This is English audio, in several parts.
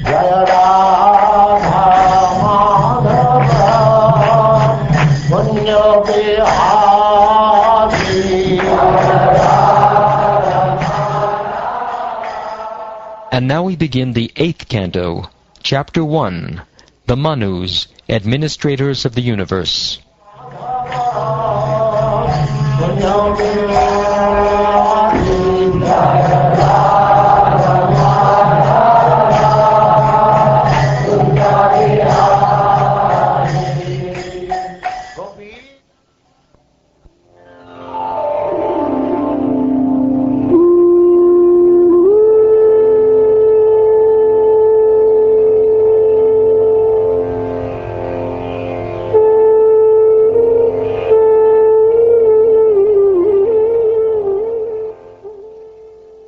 Jaya Radha Madhava Punya Bihari. And now we begin the 8th canto, Chapter 1, The Manus, Administrators of the Universe.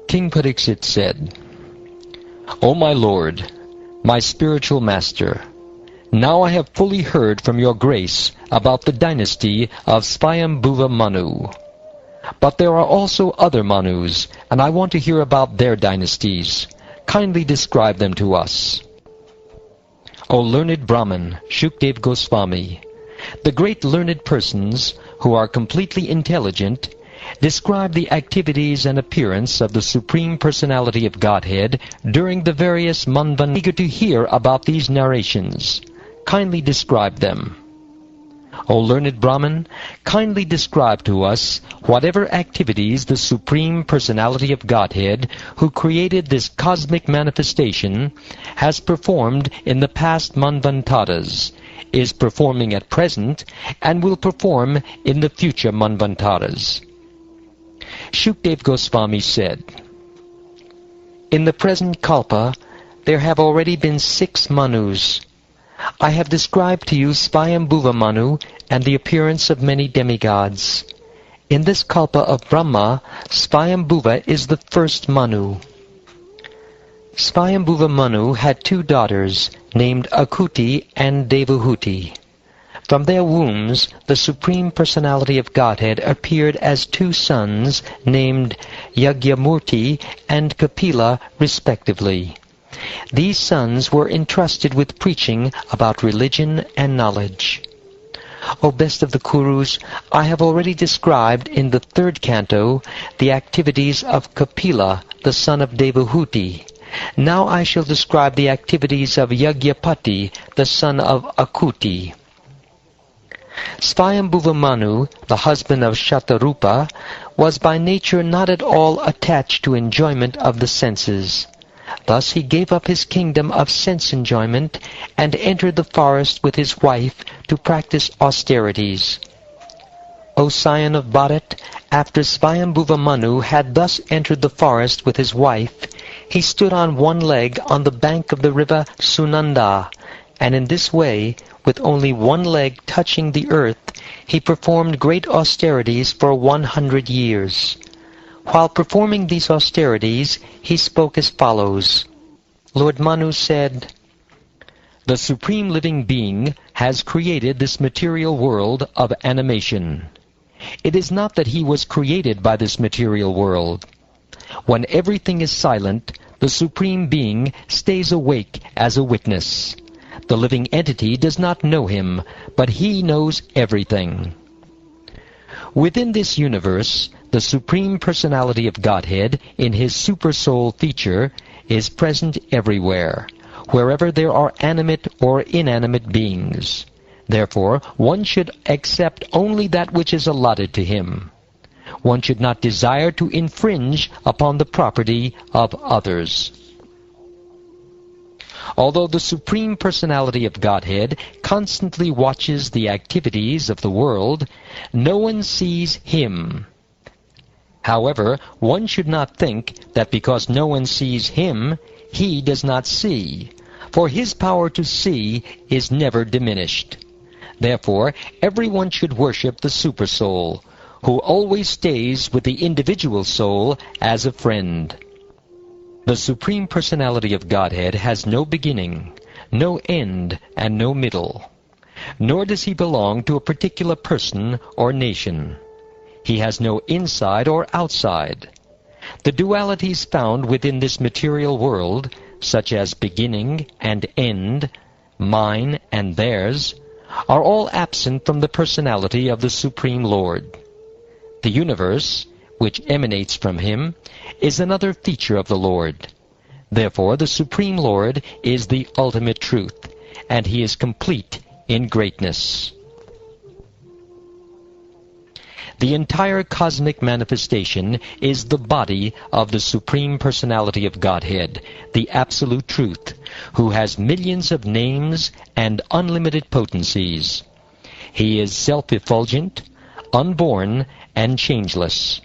King Pariksit said, O my Lord, my spiritual master, now I have fully heard from your grace about the dynasty of Swayambhuva Manu. But there are also other Manus, and I want to hear about their dynasties. Kindly describe them to us. O learned Brahman, Shukdev Goswami, the great learned persons, who are completely intelligent, describe the activities and appearance of the Supreme Personality of Godhead during the various manvans. Eager to hear about these narrations. Kindly describe them. O learned Brahman, kindly describe to us whatever activities the Supreme Personality of Godhead, who created this cosmic manifestation, has performed in the past manvantaras, is performing at present, and will perform in the future manvantaras. Shukdev Goswami said, In the present kalpa, there have already been 6 Manus. I have described to you Swayambhuva Manu and the appearance of many demigods. In this kalpa of Brahma, Swayambhuva is the first Manu. Swayambhuva Manu had 2 daughters, named Akuti and Devahuti. From their wombs, the Supreme Personality of Godhead appeared as 2 sons, named Yagyamurti and Kapila, respectively. These sons were entrusted with preaching about religion and knowledge. O best of the Kurus, I have already described in the 3rd canto the activities of Kapila, the son of Devahuti. Now I shall describe the activities of Yagyapati, the son of Akuti. Swayambhuva Manu, the husband of Shatarupa, was by nature not at all attached to enjoyment of the senses. Thus he gave up his kingdom of sense enjoyment and entered the forest with his wife to practice austerities. O scion of Bharat, after Swayambhuva Manu had thus entered the forest with his wife, he stood on one leg on the bank of the river Sunanda, and in this way, with only one leg touching the earth, he performed great austerities for 100 years. While performing these austerities, he spoke as follows. Lord Manu said, The Supreme Living Being has created this material world of animation. It is not that he was created by this material world. When everything is silent, the Supreme Being stays awake as a witness. The living entity does not know him, but he knows everything. Within this universe, the Supreme Personality of Godhead, in his Super-Soul feature, is present everywhere, wherever there are animate or inanimate beings. Therefore, one should accept only that which is allotted to him. One should not desire to infringe upon the property of others. Although the Supreme Personality of Godhead constantly watches the activities of the world, no one sees him. However, one should not think that because no one sees him, he does not see, for his power to see is never diminished. Therefore, everyone should worship the Super-Soul, who always stays with the individual soul as a friend. The Supreme Personality of Godhead has no beginning, no end, and no middle. Nor does he belong to a particular person or nation. He has no inside or outside. The dualities found within this material world, such as beginning and end, mine and theirs, are all absent from the personality of the Supreme Lord. The universe, which emanates from him, is another feature of the Lord. Therefore the Supreme Lord is the ultimate truth, and he is complete in greatness. The entire cosmic manifestation is the body of the Supreme Personality of Godhead, the Absolute Truth, who has millions of names and unlimited potencies. He is self-effulgent, unborn, and changeless.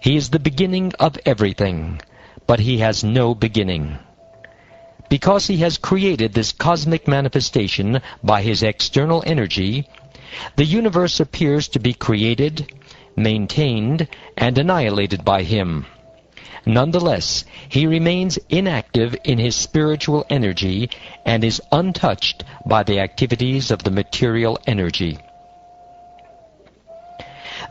He is the beginning of everything, but he has no beginning. Because he has created this cosmic manifestation by his external energy, the universe appears to be created, maintained, and annihilated by him. Nonetheless, he remains inactive in his spiritual energy and is untouched by the activities of the material energy.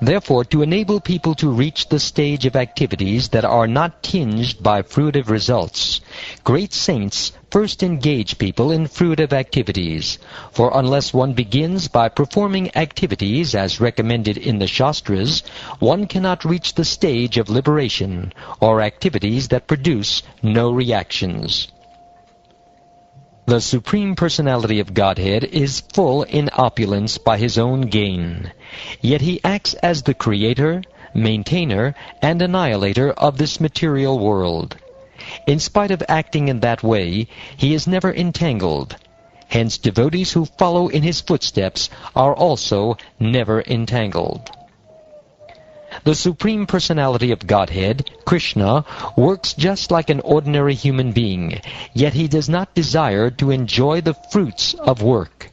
Therefore, to enable people to reach the stage of activities that are not tinged by fruitive results, great saints first engage people in fruitive activities. For unless one begins by performing activities as recommended in the Shastras, one cannot reach the stage of liberation, or activities that produce no reactions. The Supreme Personality of Godhead is full in opulence by his own gain. Yet he acts as the creator, maintainer, and annihilator of this material world. In spite of acting in that way, he is never entangled. Hence devotees who follow in his footsteps are also never entangled. The Supreme Personality of Godhead, Krishna, works just like an ordinary human being, yet he does not desire to enjoy the fruits of work.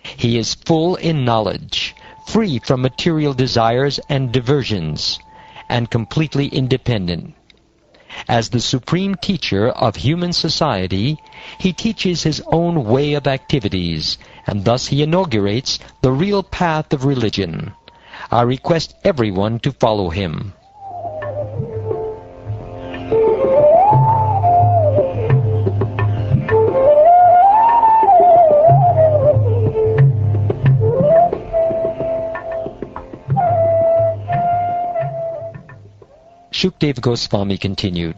He is full in knowledge, free from material desires and diversions, and completely independent. As the supreme teacher of human society, he teaches his own way of activities, and thus he inaugurates the real path of religion. I request everyone to follow him. Shukdev Goswami continued.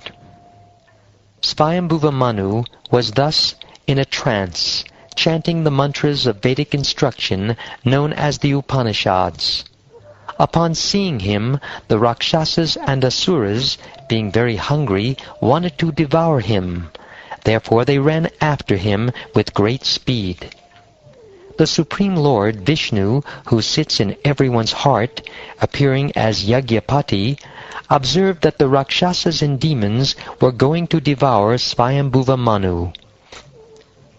Swayambhuva Manu was thus in a trance, chanting the mantras of Vedic instruction known as the Upanishads. Upon seeing him, the Rakshasas and Asuras, being very hungry, wanted to devour him. Therefore they ran after him with great speed. The Supreme Lord, Vishnu, who sits in everyone's heart, appearing as Yagyapati, observed that the Rakshasas and demons were going to devour Swayambhuva Manu.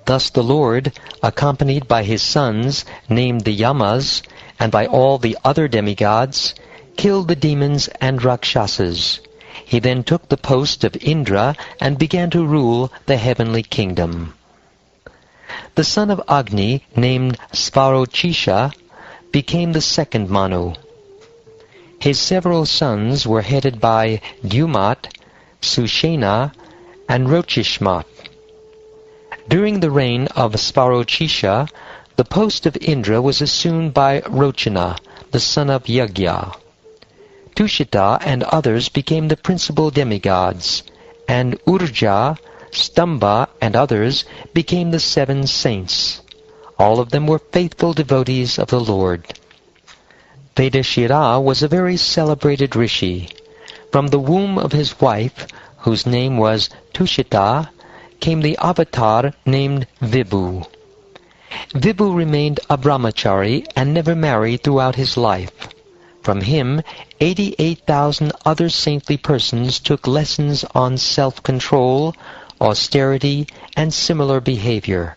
Thus the Lord, accompanied by his sons, named the Yamas, and by all the other demigods, killed the demons and Rakshasas. He then took the post of Indra and began to rule the heavenly kingdom. The son of Agni, named Svarochisha, became the second Manu. His several sons were headed by Dumat, Sushena, and Rochishmat. During the reign of Svarochisha, the post of Indra was assumed by Rochana, the son of Yagya. Tushita and others became the principal demigods, and Urja, Stamba, and others became the 7 saints. All of them were faithful devotees of the Lord. Vedashira was a very celebrated rishi. From the womb of his wife, whose name was Tushita, came the avatar named Vibhu. Vibhu remained a brahmachari and never married throughout his life. From him, 88,000 other saintly persons took lessons on self-control, austerity, and similar behavior.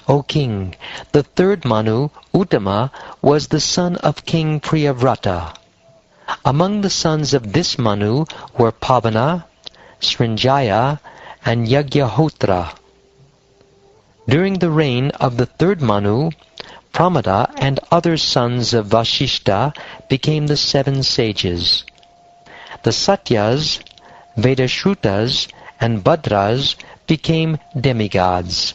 O king, the third Manu, Uttama, was the son of King Priyavrata. Among the sons of this Manu were Pavana, Srinjaya, and Yagyahotra. During the reign of the third Manu, Pramada and other sons of Vashishta became the 7 sages. The Satyas, Vedashrutas, and Badras became demigods,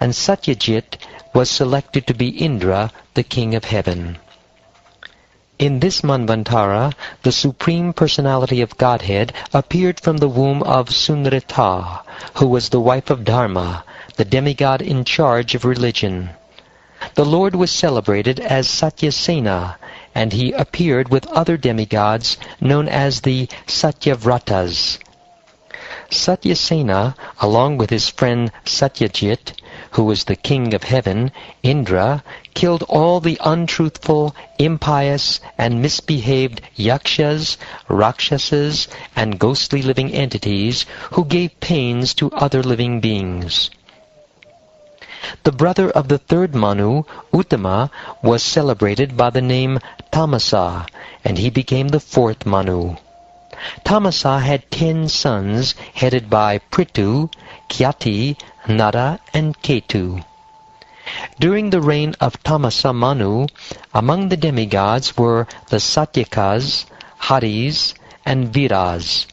and Satyajit was selected to be Indra, the king of heaven. In this Manvantara, the Supreme Personality of Godhead appeared from the womb of Sunrita, who was the wife of Dharma, the demigod in charge of religion. The Lord was celebrated as Satyasena, and he appeared with other demigods known as the Satyavratas. Satyasena, along with his friend Satyajit, who was the king of heaven, Indra, killed all the untruthful, impious, and misbehaved yakshas, rakshasas, and ghostly living entities who gave pains to other living beings. The brother of the third Manu, Uttama, was celebrated by the name Tamasa, and he became the fourth Manu. Tamasa had 10 sons, headed by Prithu, Kyati, Nara, and Ketu. During the reign of Tamasa Manu, among the demigods were the Satyakas, Haris, and Viras.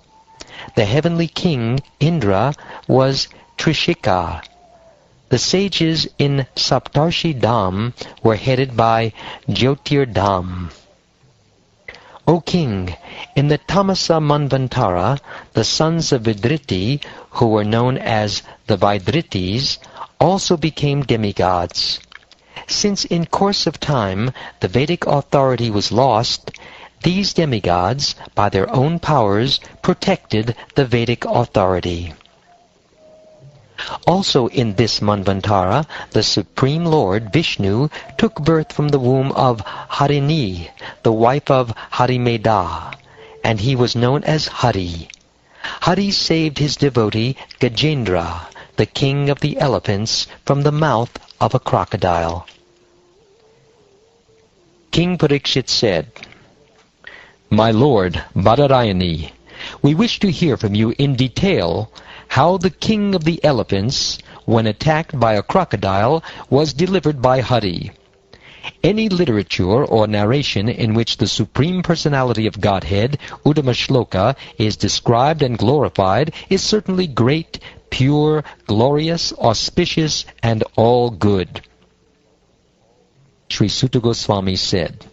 The heavenly king, Indra, was Trishika. The sages in Saptarshi Dham were headed by Jyotir Dham. O king, in the Tamasa Manvantara, the sons of Vidriti, who were known as the Vaidritis, also became demigods. Since in course of time the Vedic authority was lost, these demigods, by their own powers, protected the Vedic authority. Also in this Manvantara, the Supreme Lord, Vishnu, took birth from the womb of Harini, the wife of Harimeda, and he was known as Hari. Hari saved his devotee Gajendra, the king of the elephants, from the mouth of a crocodile. King Parikshit said, "My lord Badarayani, we wish to hear from you in detail how the king of the elephants, when attacked by a crocodile, was delivered by Hari. Any literature or narration in which the Supreme Personality of Godhead, Uddamashloka, is described and glorified is certainly great, pure, glorious, auspicious, and all good." Sri Sutta Goswami said,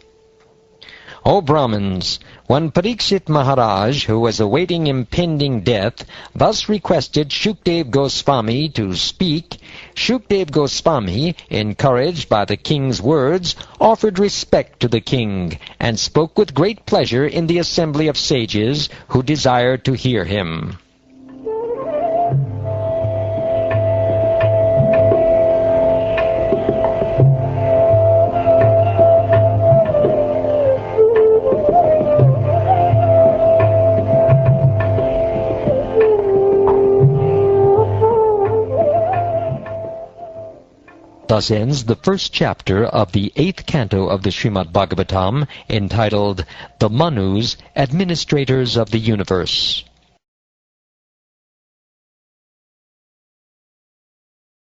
"O Brahmins, when Parikshit Maharaj, who was awaiting impending death, thus requested Shukdev Goswami to speak, Shukdev Goswami, encouraged by the king's words, offered respect to the king, and spoke with great pleasure in the assembly of sages who desired to hear him." Thus ends the first chapter of the 8th canto of the Srimad Bhagavatam, entitled The Manus, Administrators of the Universe.